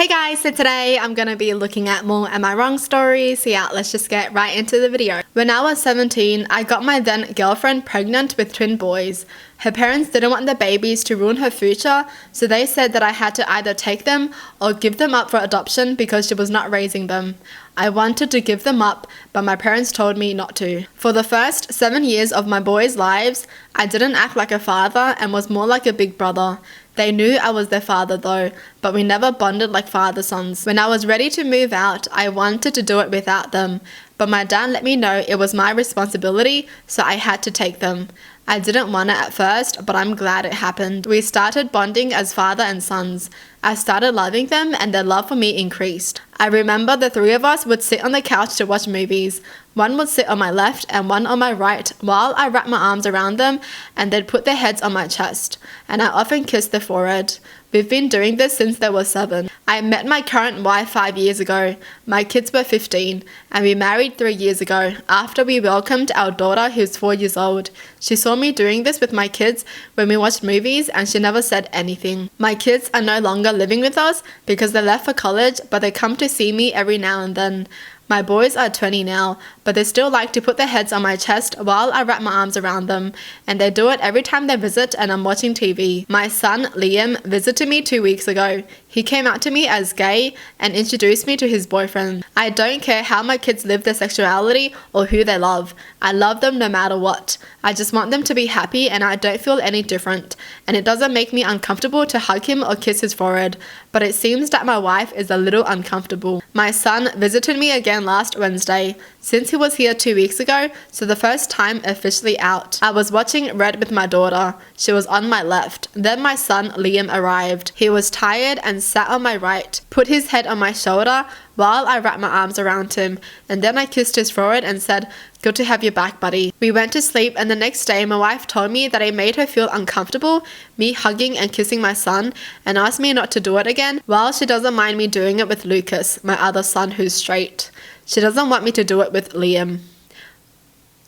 Hey guys, so today I'm going to be looking at more Am I Wrong stories. So yeah, let's just get right into the video. When I was 17, I got my then girlfriend pregnant with twin boys. Her parents didn't want the babies to ruin her future, so they said that I had to either take them or give them up for adoption because she was not raising them. I wanted to give them up, but my parents told me not to. For the first 7 years of my boys' lives, I didn't act like a father and was more like a big brother. They knew I was their father though, but we never bonded like father-sons. When I was ready to move out, I wanted to do it without them, but my dad let me know it was my responsibility, so I had to take them. I didn't want it at first, but I'm glad it happened. We started bonding as father and sons. I started loving them and their love for me increased. I remember the three of us would sit on the couch to watch movies. One would sit on my left and one on my right while I wrapped my arms around them and they'd put their heads on my chest. And I often kissed their forehead. We've been doing this since they were 7. I met my current wife 5 years ago. My kids were 15 and we married 3 years ago after we welcomed our daughter who's 4 years old. She saw me doing this with my kids when we watched movies and she never said anything. My kids are no longer living with us because they left for college, but they come to see me every now and then. My boys are 20 now, but they still like to put their heads on my chest while I wrap my arms around them, and they do it every time they visit and I'm watching TV. My son, Liam, visited me 2 weeks ago. He came out to me as gay and introduced me to his boyfriend. I don't care how my kids live their sexuality or who they love. I love them no matter what. I just want them to be happy and I don't feel any different. And it doesn't make me uncomfortable to hug him or kiss his forehead. But it seems that my wife is a little uncomfortable. My son visited me again last Wednesday, since he was here 2 weeks ago, so the first time officially out. I was watching Red with my daughter. She was on my left. Then my son Liam arrived. He was tired and sat on my right, put his head on my shoulder while I wrapped my arms around him, and then I kissed his forehead and said, "Good to have you back, buddy." We went to sleep and the next day my wife told me that I made her feel uncomfortable, me hugging and kissing my son, and asked me not to do it again, while she doesn't mind me doing it with Lucas, my other son who's straight. She doesn't want me to do it with Liam.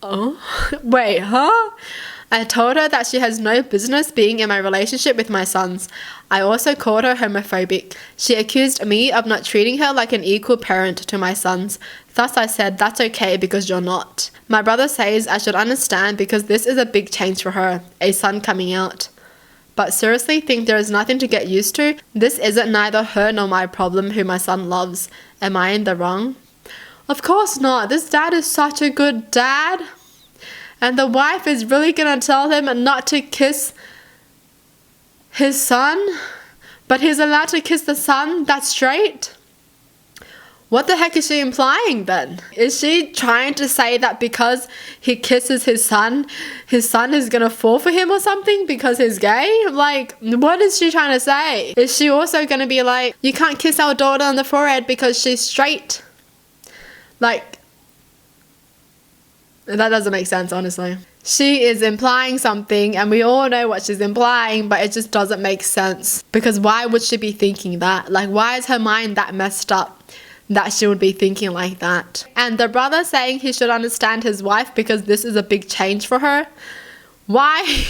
Oh? Wait, huh? I told her that she has no business being in my relationship with my sons. I also called her homophobic. She accused me of not treating her like an equal parent to my sons. Thus I said that's okay because you're not. My brother says I should understand because this is a big change for her, a son coming out. But seriously think there is nothing to get used to? This isn't neither her nor my problem who my son loves. Am I in the wrong? Of course not. This dad is such a good dad. And the wife is really gonna tell him not to kiss his son, but he's allowed to kiss the son that's straight? What the heck is she implying then? Is she trying to say that because he kisses his son is gonna fall for him or something because he's gay? Like, what is she trying to say? Is she also gonna be like, you can't kiss our daughter on the forehead because she's straight? Like, that doesn't make sense, honestly. She is implying something and we all know what she's implying, but it just doesn't make sense. Because why would she be thinking that? Like, why is her mind that messed up that she would be thinking like that? And the brother saying he should understand his wife because this is a big change for her. Why?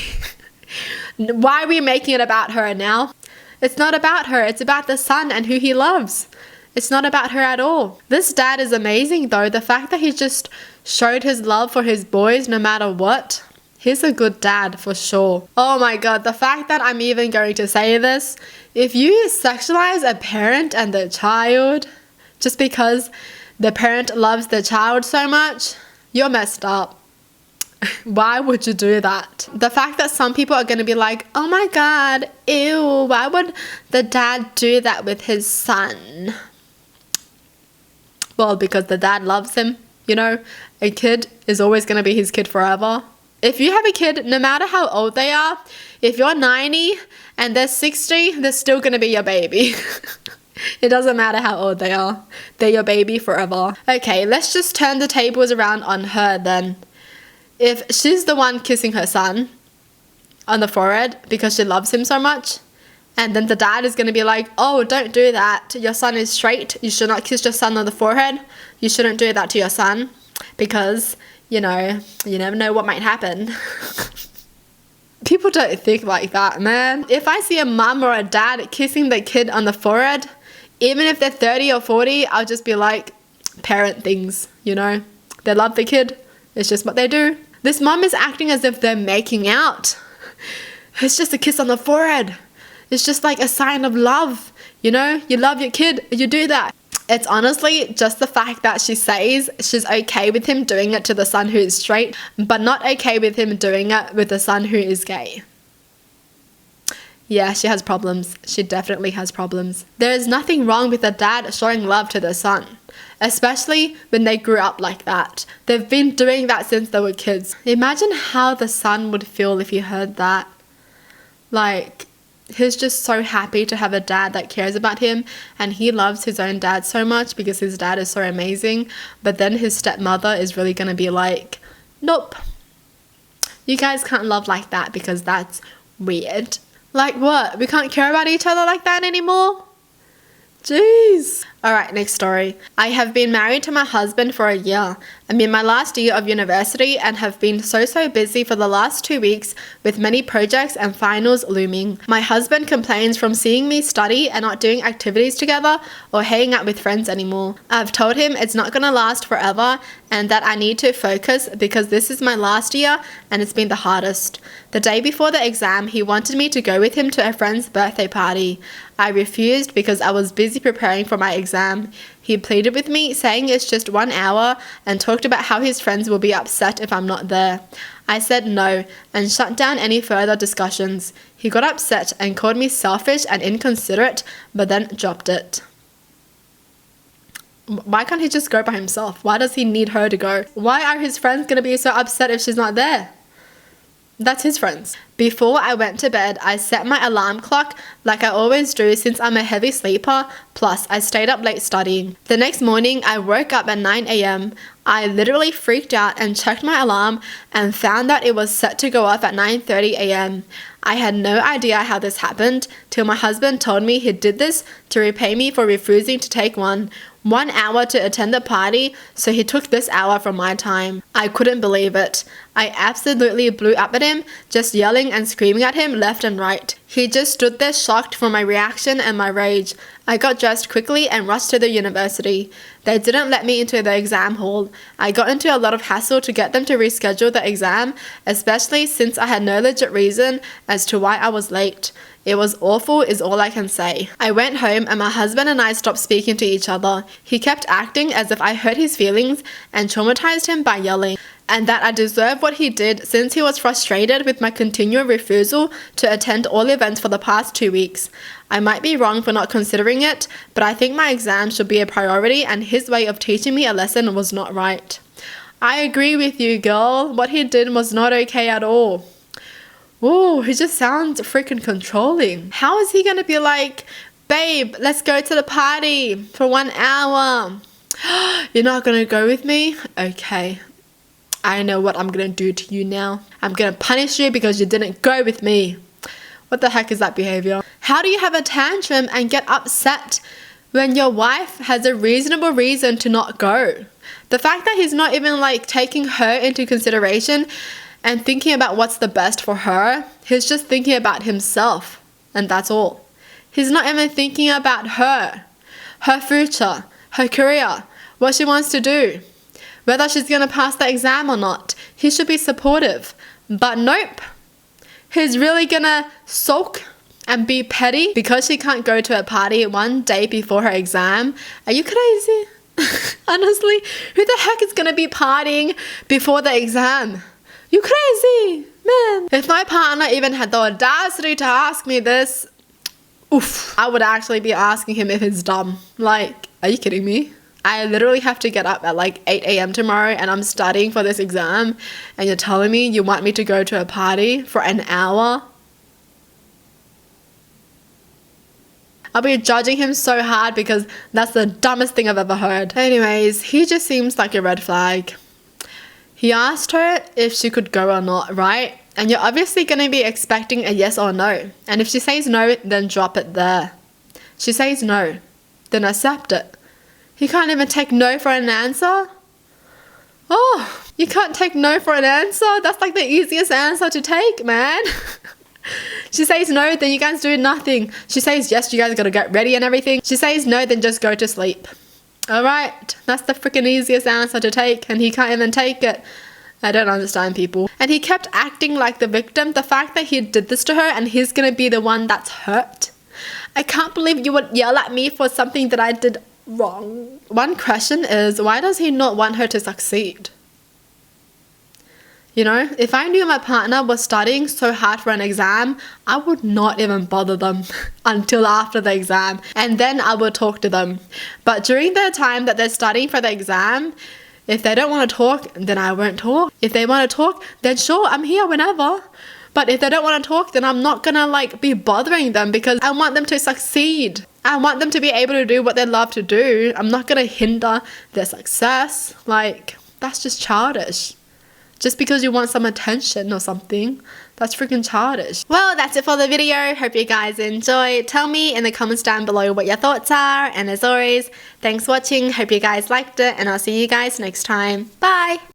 Why are we making it about her now? It's not about her. It's about the son and who he loves. It's not about her at all. This dad is amazing though. The fact that he just showed his love for his boys no matter what. He's a good dad for sure. Oh my god, the fact that I'm even going to say this. If you sexualize a parent and their child just because the parent loves the child so much, you're messed up. Why would you do that? The fact that some people are going to be like, oh my god, ew, why would the dad do that with his son? Well, because the dad loves him. You know, a kid is always going to be his kid forever. If you have a kid, no matter how old they are, if you're 90 and they're 60, they're still going to be your baby. It doesn't matter how old they are. They're your baby forever. Okay, let's just turn the tables around on her then. If she's the one kissing her son on the forehead because she loves him so much, and then the dad is going to be like, oh, don't do that. Your son is straight. You should not kiss your son on the forehead. You shouldn't do that to your son because, you know, you never know what might happen. People don't think like that, man. If I see a mum or a dad kissing their kid on the forehead, Even if they're 30 or 40, I'll just be like, parent things, you know? They love the kid. It's just what they do. This mom is acting as if they're making out. It's just a kiss on the forehead. It's just like a sign of love. You know, you love your kid, you do that. It's honestly just the fact that she says she's okay with him doing it to the son who is straight, but not okay with him doing it with the son who is gay. Yeah, she has problems. She definitely has problems. There is nothing wrong with a dad showing love to their son, especially when they grew up like that. They've been doing that since they were kids. Imagine how the son would feel if he heard that. Like, he's just so happy to have a dad that cares about him, and he loves his own dad so much because his dad is so amazing. But then his stepmother is really going to be like, nope, you guys can't love like that because that's weird. Like what? We can't care about each other like that anymore? Jeez. Alright, next story. I have been married to my husband for a year. I'm in my last year of university and have been so busy for the last 2 weeks with many projects and finals looming. My husband complains from seeing me study and not doing activities together or hanging out with friends anymore. I've told him it's not gonna last forever and that I need to focus because this is my last year and it's been the hardest. The day before the exam, he wanted me to go with him to a friend's birthday party. I refused because I was busy preparing for my exam. He pleaded with me, saying it's just 1 hour, and talked about how his friends will be upset if I'm not there. I said no and shut down any further discussions. He got upset and called me selfish and inconsiderate, but then dropped it. Why can't he just go by himself? Why does he need her to go? Why are his friends going to be so upset if she's not there? That's his friends. Before I went to bed, I set my alarm clock like I always do since I'm a heavy sleeper, plus I stayed up late studying. The next morning, I woke up at 9 a.m. I literally freaked out and checked my alarm and found that it was set to go off at 9:30 a.m. I had no idea how this happened till my husband told me he did this to repay me for refusing to take 1 hour to attend the party, so he took this hour from my time. I couldn't believe it. I absolutely blew up at him, just yelling and screaming at him left and right. He just stood there shocked for my reaction and my rage. I got dressed quickly and rushed to the university. They didn't let me into the exam hall. I got into a lot of hassle to get them to reschedule the exam, especially since I had no legit reason as to why I was late. It was awful is all I can say. I went home and my husband and I stopped speaking to each other. He kept acting as if I hurt his feelings and traumatized him by yelling, and that I deserved what he did since he was frustrated with my continual refusal to attend all events for the past 2 weeks. I might be wrong for not considering it, but I think my exam should be a priority and his way of teaching me a lesson was not right. I agree with you, girl. What he did was not okay at all. Oh, he just sounds freaking controlling. How is he gonna be like, babe, let's go to the party for 1 hour? You're not gonna go with me? Okay. I know what I'm gonna do to you now. I'm gonna punish you because you didn't go with me. What the heck is that behavior? How do you have a tantrum and get upset when your wife has a reasonable reason to not go? The fact that he's not even like taking her into consideration and thinking about what's the best for her, he's just thinking about himself, and that's all. He's not even thinking about her future, her career, what she wants to do, whether she's gonna pass the exam or not. He should be supportive, but nope. He's really gonna sulk and be petty because she can't go to a party 1 day before her exam. Are you crazy? Honestly, who the heck is gonna be partying before the exam? You crazy, man. If my partner even had the audacity to ask me this, oof, I would actually be asking him if he's dumb. Like, are you kidding me? I literally have to get up at like 8 a.m. tomorrow and I'm studying for this exam and you're telling me you want me to go to a party for an hour? I'll be judging him so hard because that's the dumbest thing I've ever heard. Anyways, he just seems like a red flag. He asked her if she could go or not, right? And you're obviously going to be expecting a yes or no. And if she says no, then drop it there. She says no, then accept it. You can't even take no for an answer? Oh, you can't take no for an answer? That's like the easiest answer to take, man. She says no, then you guys do nothing. She says yes, you guys gotta get ready and everything. She says no, then just go to sleep. Alright, that's the freaking easiest answer to take, and he can't even take it. I don't understand people. And he kept acting like the victim. The fact that he did this to her and he's gonna be the one that's hurt. I can't believe you would yell at me for something that I did wrong. One question is, why does he not want her to succeed? You know, if I knew my partner was studying so hard for an exam, I would not even bother them until after the exam, and then I would talk to them. But during the time that they're studying for the exam, if they don't want to talk, then I won't talk. If they want to talk, then sure, I'm here whenever. But if they don't want to talk, then I'm not gonna like be bothering them, because I want them to succeed. I want them to be able to do what they love to do. I'm not gonna hinder their success. Like, that's just childish. Just because you want some attention or something, that's freaking childish. Well, that's it for the video. Hope you guys enjoyed. Tell me in the comments down below what your thoughts are. And as always, thanks for watching. Hope you guys liked it, and I'll see you guys next time. Bye!